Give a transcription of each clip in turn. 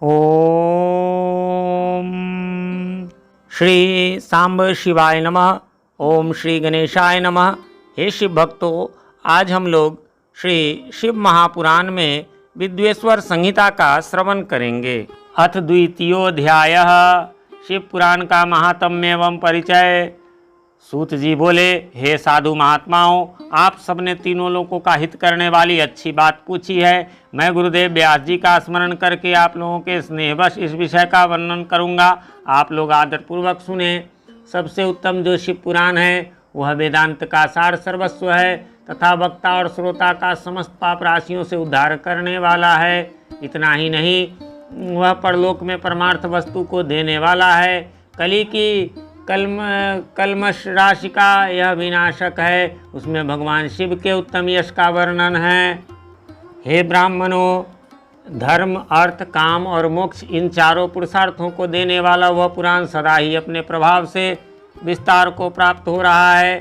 ओम श्री सांब शिवाय नमः। ओम श्री गणेशाय नमः। हे शिव भक्तों, आज हम लोग श्री शिव महापुराण में विद्वेश्वर संहिता का श्रवण करेंगे। अथ द्वितीयोऽध्यायः। शिव पुराण का महात्म्य एवं परिचय। सूत जी बोले, हे साधु महात्माओं, आप सबने तीनों लोगों का हित करने वाली अच्छी बात पूछी है। मैं गुरुदेव व्यास जी का स्मरण करके आप लोगों के स्नेहवश इस विषय का वर्णन करूंगा। आप लोग आदरपूर्वक सुने। सबसे उत्तम जो शिव पुराण है वह वेदांत का सार सर्वस्व है तथा वक्ता और श्रोता का समस्त पाप राशियों से उद्धार करने वाला है। इतना ही नहीं, वह परलोक में परमार्थ वस्तु को देने वाला है। कली की कलमश राशि का यह विनाशक है। उसमें भगवान शिव के उत्तम यश का वर्णन है। हे ब्राह्मणों, धर्म, अर्थ, काम और मोक्ष, इन चारों पुरुषार्थों को देने वाला वह पुराण सदा ही अपने प्रभाव से विस्तार को प्राप्त हो रहा है।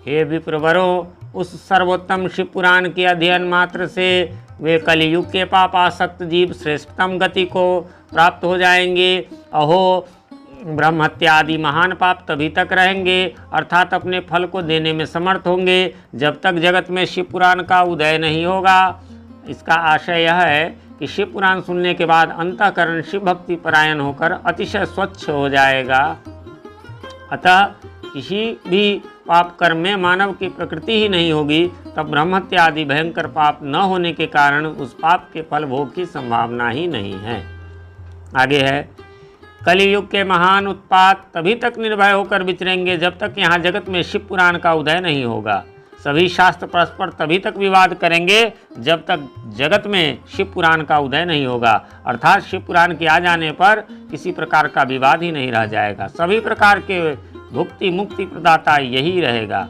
हे विप्रवरों, उस सर्वोत्तम शिव पुराण के अध्ययन मात्र से वे कलियुग के पापासक्त जीव श्रेष्ठतम गति को प्राप्त हो जाएंगे। अहो, ब्रह्म हत्या आदि महान पाप तभी तक रहेंगे, अर्थात अपने फल को देने में समर्थ होंगे, जब तक जगत में शिव पुराण का उदय नहीं होगा। इसका आशय यह है कि शिव पुराण सुनने के बाद अंतःकरण शिव भक्ति परायण होकर अतिशय स्वच्छ हो जाएगा। अतः किसी भी पाप कर्म में मानव की प्रकृति ही नहीं होगी, तब ब्रह्म हत्या आदि भयंकर पाप न होने के कारण उस पाप के फल भोग की संभावना ही नहीं है। आगे है, कलियुग के महान उत्पात तभी तक निर्भय होकर विचरेंगे जब तक यहाँ जगत में शिव पुराण का उदय नहीं होगा। सभी शास्त्र परस्पर तभी तक विवाद करेंगे जब तक जगत में शिव पुराण का उदय नहीं होगा, अर्थात शिव पुराण के आ जाने पर किसी प्रकार का विवाद ही नहीं रह जाएगा। सभी प्रकार के भुक्ति मुक्ति प्रदाता यही रहेगा।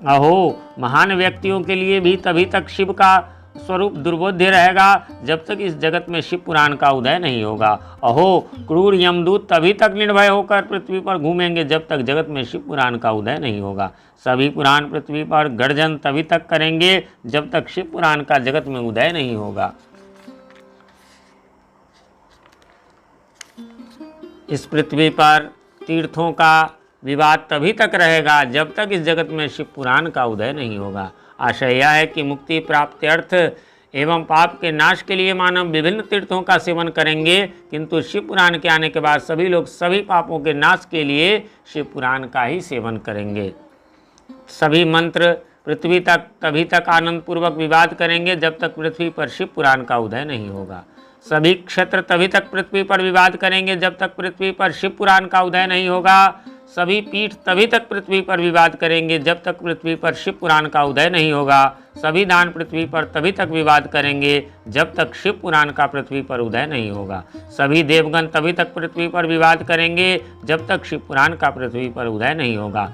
अहो, महान व्यक्तियों के लिए भी तभी तक शिव का स्वरूप दुर्बोध्य रहेगा जब तक इस जगत में शिव पुराण का उदय नहीं होगा। अहो, क्रूर यमदूत तभी तक निर्भय होकर पृथ्वी पर घूमेंगे जब तक जगत में शिव पुराण का उदय नहीं होगा। सभी पुराण पृथ्वी पर गर्जन तभी तक करेंगे जब तक शिव पुराण का जगत में उदय नहीं होगा। इस पृथ्वी पर तीर्थों का विवाद तभी तक रहेगा जब तक इस जगत में शिव पुराण का उदय नहीं होगा। आशय यह है कि मुक्ति प्राप्ति अर्थ एवं पाप के नाश के लिए मानव विभिन्न तीर्थों का सेवन करेंगे, किंतु शिव पुराण के आने के बाद सभी लोग सभी पापों के नाश के लिए शिव पुराण का ही सेवन करेंगे। सभी मंत्र पृथ्वी तक तभी तक आनंद पूर्वक विवाद करेंगे जब तक पृथ्वी पर शिव पुराण का उदय नहीं होगा। सभी क्षेत्र तभी तक पृथ्वी पर विवाद करेंगे जब तक पृथ्वी पर शिव पुराण का उदय नहीं होगा। सभी पीठ तभी तक पृथ्वी पर विवाद करेंगे जब तक पृथ्वी पर शिव पुराण का उदय नहीं होगा। सभी दान पृथ्वी पर तभी तक विवाद करेंगे जब तक शिव पुराण का पृथ्वी पर उदय नहीं होगा। सभी देवगण तभी तक पृथ्वी पर विवाद करेंगे जब तक शिव पुराण का पृथ्वी पर उदय नहीं होगा।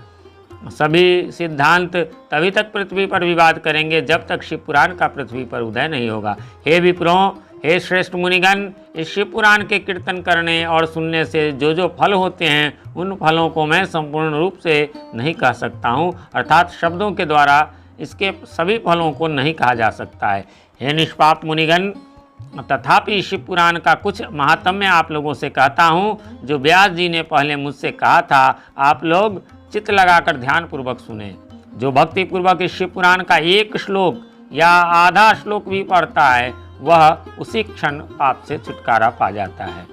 सभी सिद्धांत तभी तक पृथ्वी पर विवाद करेंगे जब तक शिव पुराण का पृथ्वी पर उदय नहीं होगा। हे विप्रों, हे श्रेष्ठ मुनिगण, इस शिव पुराण के कीर्तन करने और सुनने से जो फल होते हैं उन फलों को मैं संपूर्ण रूप से नहीं कह सकता हूँ, अर्थात शब्दों के द्वारा इसके सभी फलों को नहीं कहा जा सकता है। हे निष्पाप मुनिगण, तथापि शिव पुराण का कुछ महात्म्य आप लोगों से कहता हूँ जो व्यास जी ने पहले मुझसे कहा था। आप लोग चित्त लगाकर ध्यानपूर्वक सुने। जो भक्तिपूर्वक इस शिव पुराण का एक श्लोक या आधा श्लोक भी पढ़ता है वह उसी क्षण पाप से छुटकारा पा जाता है।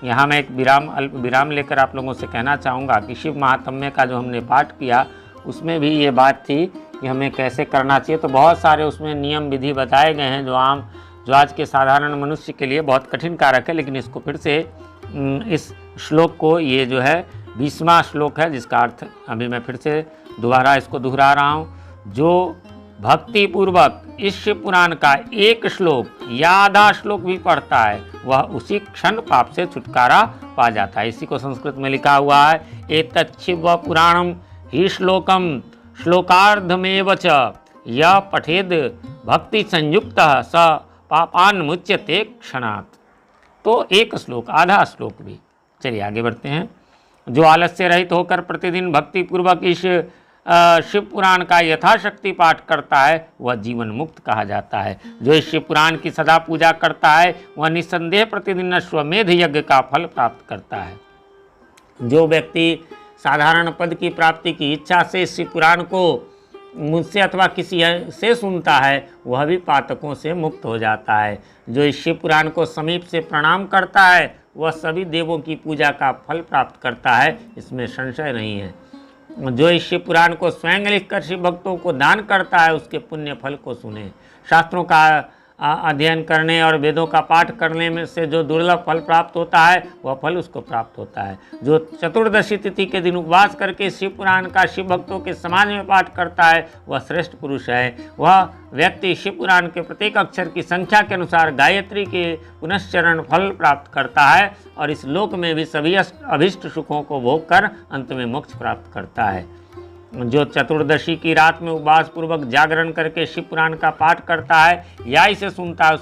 यहाँ मैं एक अल्प विराम लेकर आप लोगों से कहना चाहूँगा कि शिव महात्म्य का जो हमने पाठ किया उसमें भी ये बात थी कि हमें कैसे करना चाहिए। तो बहुत सारे उसमें नियम विधि बताए गए हैं जो आज के साधारण मनुष्य के लिए बहुत कठिन कारक है, लेकिन इसको फिर से इस श्लोक को, ये जो है 20वां श्लोक है जिसका अर्थ अभी मैं फिर से दोबारा इसको दोहरा रहा हूँ। जो भक्ति पूर्वक इस शिव पुराण का एक श्लोक या आधा श्लोक भी पढ़ता है वह उसी क्षण पाप से छुटकारा पा जाता है। इसी को संस्कृत में लिखा हुआ है, एतत् शिव पुराणम ही श्लोकम श्लोकार्धमेव च यः पठेद भक्ति संयुक्त स पापान मुच्यते क्षणात्। तो एक श्लोक, आधा श्लोक भी। चलिए आगे बढ़ते हैं। जो आलस्य रहित होकर प्रतिदिन भक्ति पूर्वक इस शिव पुराण का यथाशक्ति पाठ करता है वह जीवन मुक्त कहा जाता है। जो इस शिव पुराण की सदा पूजा करता है वह निस्संदेह प्रतिदिन अश्वमेध यज्ञ का फल प्राप्त करता है। जो व्यक्ति साधारण पद की प्राप्ति की इच्छा से शिव पुराण को मुझसे अथवा किसी से सुनता है वह भी पातकों से मुक्त हो जाता है। जो इस शिव पुराण को समीप से प्रणाम करता है वह सभी देवों की पूजा का फल प्राप्त करता है, इसमें संशय नहीं है। जो इस शिव पुराण को स्वयं लिखकर शिव भक्तों को दान करता है उसके पुण्य फल को सुने। शास्त्रों का अध्ययन करने और वेदों का पाठ करने में से जो दुर्लभ फल प्राप्त होता है वह फल उसको प्राप्त होता है। जो चतुर्दशी तिथि के दिन उपवास करके शिव पुराण का शिव भक्तों के समाज में पाठ करता है वह श्रेष्ठ पुरुष है। वह व्यक्ति शिव पुराण के प्रत्येक अक्षर की संख्या के अनुसार गायत्री के पुनश्चरण फल प्राप्त करता है और इस लोक में भी सभी अभिष्ट सुखों को भोग कर अंत में मोक्ष प्राप्त करता है। जो चतुर्दशी की रात में उपवास पूर्वक जागरण करके शिव पुराण का पाठ करता है या इसे सुनता है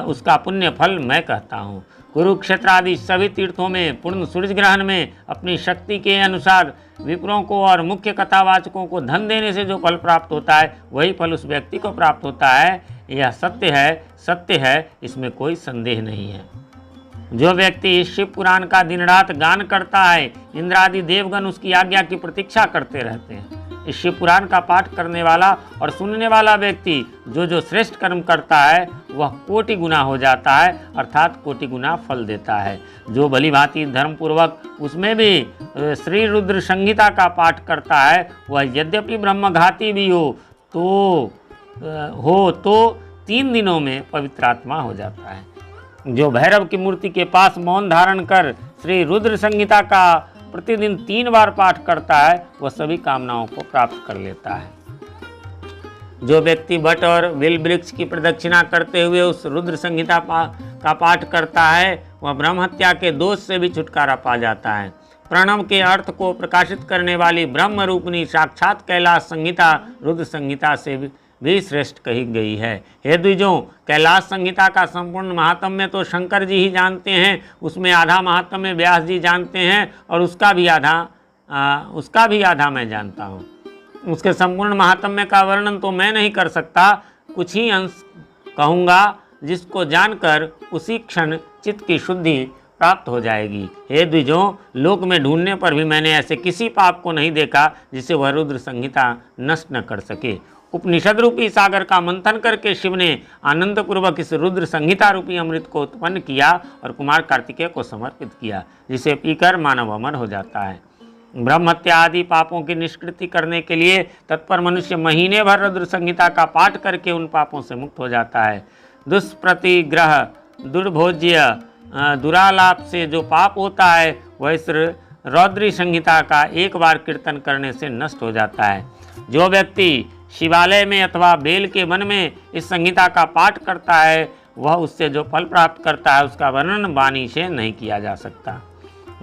उसका पुण्य फल मैं कहता हूँ। कुरुक्षेत्र आदि सभी तीर्थों में पूर्ण सूर्य ग्रहण में अपनी शक्ति के अनुसार विप्रों को और मुख्य कथावाचकों को धन देने से जो फल प्राप्त होता है वही फल उस व्यक्ति को प्राप्त होता है। यह सत्य है, इसमें कोई संदेह नहीं है। जो व्यक्ति इस शिव पुराण का दिन रात गान करता है इंद्र आदि देवगण उसकी आज्ञा की प्रतीक्षा करते रहते हैं। इस शिव पुराण का पाठ करने वाला और सुनने वाला व्यक्ति जो श्रेष्ठ कर्म करता है वह कोटि गुना हो जाता है, अर्थात कोटि गुना फल देता है। जो भली भांति धर्मपूर्वक उसमें भी श्री रुद्र संहिता का पाठ करता है वह यद्यपि ब्रह्मघाती भी हो तो 3 दिनों में पवित्रात्मा हो जाता है। जो भैरव की मूर्ति के पास मौन धारण कर श्री रुद्र संहिता का प्रतिदिन 3 बार पाठ करता है वह सभी कामनाओं को प्राप्त कर लेता है। जो व्यक्ति बट और बिल वृक्ष की प्रदक्षिणा करते हुए उस रुद्र संहिता का पाठ करता है वह ब्रह्म हत्या के दोष से भी छुटकारा पा जाता है। प्रणव के अर्थ को प्रकाशित करने वाली ब्रह्म रूपनी साक्षात कैलाश संहिता रुद्र संहिता से भी श्रेष्ठ कही गई है। हे द्विजों, कैलाश संहिता का संपूर्ण महात्म्य तो शंकर जी ही जानते हैं, उसमें आधा महात्म्य व्यास जी जानते हैं और उसका भी आधा मैं जानता हूँ। उसके संपूर्ण महात्म्य का वर्णन तो मैं नहीं कर सकता, कुछ ही अंश कहूँगा जिसको जानकर उसी क्षण चित्त की शुद्धि प्राप्त हो जाएगी। हे द्विजों, लोक में ढूंढने पर भी मैंने ऐसे किसी पाप को नहीं देखा जिसे वह रुद्र संहिता नष्ट न कर सके। उपनिषद रूपी सागर का मंथन करके शिव ने आनंद पूर्वक इस रुद्र संहिता रूपी अमृत को उत्पन्न किया और कुमार कार्तिकेय को समर्पित किया, जिसे पीकर मानव अमर हो जाता है। ब्रह्म हत्या आदि पापों की निष्कृति करने के लिए तत्पर मनुष्य महीने भर रुद्र संहिता का पाठ करके उन पापों से मुक्त हो जाता है। दुष्प्रतिग्रह, दुर्भोज्य, दुरालाप से जो पाप होता है वह इस रौद्री संहिता का एक बार कीर्तन करने से नष्ट हो जाता है। जो व्यक्ति शिवालय में अथवा बेल के वन में इस संहिता का पाठ करता है वह उससे जो फल प्राप्त करता है उसका वर्णन वाणी से नहीं किया जा सकता।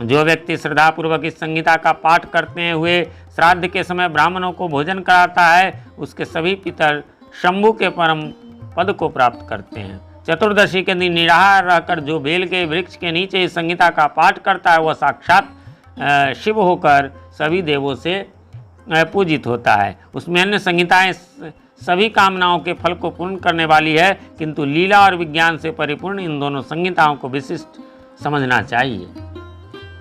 जो व्यक्ति श्रद्धापूर्वक इस संहिता का पाठ करते हुए श्राद्ध के समय ब्राह्मणों को भोजन कराता है उसके सभी पितर शंभु के परम पद को प्राप्त करते हैं। चतुर्दशी के दिन निराहार रहकर जो बेल के वृक्ष के नीचे इस संहिता का पाठ करता है वह साक्षात शिव होकर सभी देवों से पूजित होता है। उसमें अन्य संहिताएं सभी कामनाओं के फल को पूर्ण करने वाली है, किंतु लीला और विज्ञान से परिपूर्ण इन दोनों संहिताओं को विशिष्ट समझना चाहिए।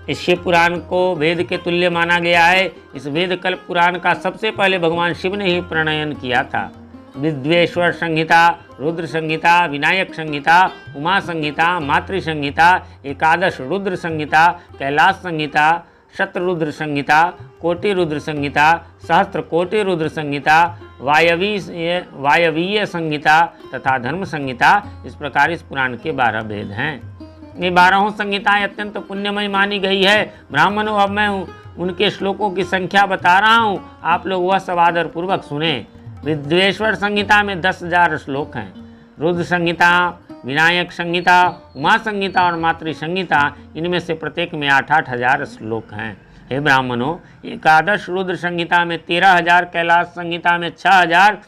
इस शिव पुराण को वेद के तुल्य माना गया है। इस वेद कल्प पुराण का सबसे पहले भगवान शिव ने ही प्रणयन किया था। विद्वेश्वर संहिता, रुद्र संहिता, विनायक संहिता, उमा संहिता, मातृ संहिता, एकादश रुद्र संहिता, कैलाश संहिता, शतरुद्र संहिता, कोटि रुद्र संहिता, सहस्त्र कोटि रुद्र संहिता, वायवीय संहिता तथा धर्म संहिता, इस प्रकार इस पुराण के 12 भेद हैं। ये 12 संहिताएं अत्यंत पुण्यमय मानी गई है। ब्राह्मणों, अब मैं उनके श्लोकों की संख्या बता रहा हूँ, आप लोग वह सब आदर पूर्वक सुने। विद्वेश्वर संहिता में 10,000 श्लोक हैं। रुद्र संहिता, विनायक संहिता, उमा संहिता और मातृ संहिता, इनमें से प्रत्येक में 8-8 हजार श्लोक हैं। हे ब्राह्मणों, एकादश रुद्र संहिता में 13,000, कैलाश संहिता में 6,000,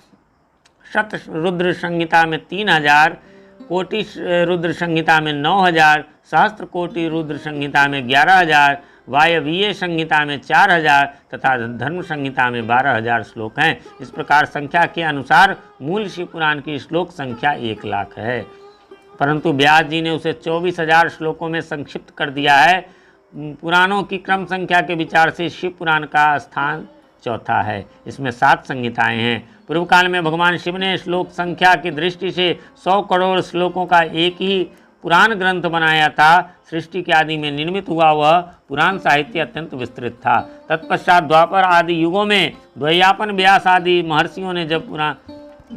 शत रुद्र संहिता में 3,000, कोटि रुद्र संहिता में 9,000, सहस्त्र कोटि रुद्र संहिता में 11,000, वायवीय संहिता में 4000 तथा धर्म संहिता में 12000 श्लोक हैं। इस प्रकार संख्या के अनुसार मूल शिव पुराण की श्लोक संख्या 1 लाख है, परंतु व्यास जी ने उसे 24,000 श्लोकों में संक्षिप्त कर दिया है। पुराणों की क्रम संख्या के विचार से शिव पुराण का स्थान चौथा है। इसमें 7 संहिताएं हैं। पूर्व काल में भगवान शिव ने श्लोक संख्या की दृष्टि से 100 करोड़ श्लोकों का एक ही पुराण ग्रंथ बनाया था। सृष्टि के आदि में निर्मित हुआ वह पुराण साहित्य अत्यंत विस्तृत था। तत्पश्चात द्वापर आदि युगों में द्वैयापन, व्यास आदि महर्षियों ने जब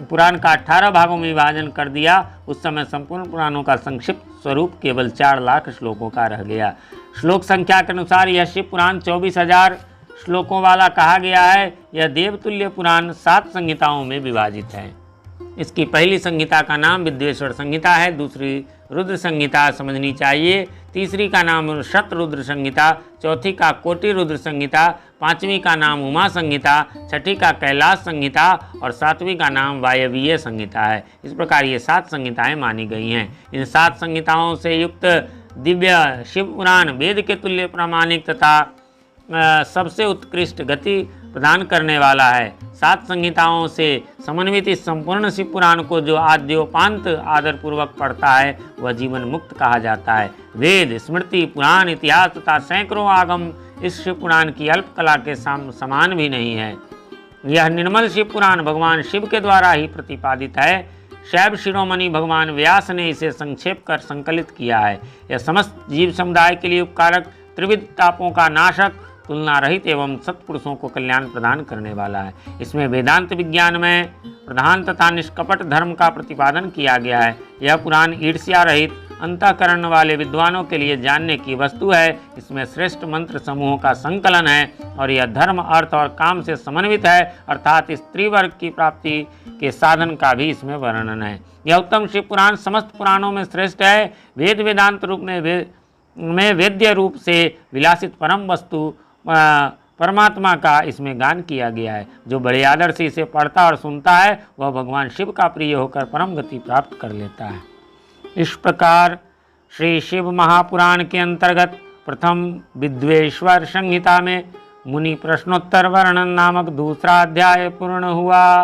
पुराण का 18 भागों में विभाजन कर दिया, उस समय संपूर्ण पुराणों का संक्षिप्त स्वरूप केवल 4 लाख श्लोकों का रह गया। श्लोक संख्या के अनुसार यह शिव पुराण 24,000 श्लोकों वाला कहा गया है। यह देवतुल्य पुराण 7 संहिताओं में विभाजित है। इसकी पहली संहिता का नाम विद्वेश्वर संहिता है, दूसरी रुद्र संहिता समझनी चाहिए, तीसरी का नाम शतरुद्र संहिता, चौथी का कोटि रुद्र संहिता, पांचवी का नाम उमा संहिता, छठी का कैलाश संहिता और सातवीं का नाम वायवीय संहिता है। इस प्रकार ये 7 संहिताएं मानी गई हैं। इन 7 संहिताओं से युक्त दिव्य शिव पुराण वेद के तुल्य प्रामाणिक तथा सबसे उत्कृष्ट गति प्रदान करने वाला है। 7 संहिताओं से समन्वित इस संपूर्ण शिव पुराण को जो आद्योपांत आदरपूर्वक पढ़ता है वह जीवन मुक्त कहा जाता है। वेद, स्मृति, पुराण, इतिहास तथा सैकड़ों आगम इस शिव पुराण की अल्प कला के समान भी नहीं है। यह निर्मल शिव पुराण भगवान शिव के द्वारा ही प्रतिपादित है। शैव शिरोमणि भगवान व्यास ने इसे संक्षेप कर संकलित किया है। यह समस्त जीव समुदाय के लिए उपकारक, त्रिविध तापों का नाशक, तुलना रहित एवं सत्पुरुषों को कल्याण प्रदान करने वाला है। इसमें वेदांत विज्ञान में प्रधान तथा निष्कपट धर्म का प्रतिपादन किया गया है। यह पुराण ईर्ष्या रहित अंतःकरण वाले विद्वानों के लिए जानने की वस्तु है। इसमें श्रेष्ठ मंत्र समूहों का संकलन है और यह धर्म, अर्थ और काम से समन्वित है, अर्थात स्त्री वर्ग की प्राप्ति के साधन का भी इसमें वर्णन है। यह उत्तम शिव पुराण समस्त पुराणों में श्रेष्ठ है। वेद वेदांत रूप में वेद्य रूप से विलासित परम वस्तु परमात्मा का इसमें गान किया गया है। जो बड़े आदर से इसे पढ़ता और सुनता है वह भगवान शिव का प्रिय होकर परम गति प्राप्त कर लेता है। इस प्रकार श्री शिव महापुराण के अंतर्गत प्रथम विद्वेश्वर संहिता में मुनि प्रश्नोत्तर वर्णन नामक दूसरा अध्याय पूर्ण हुआ।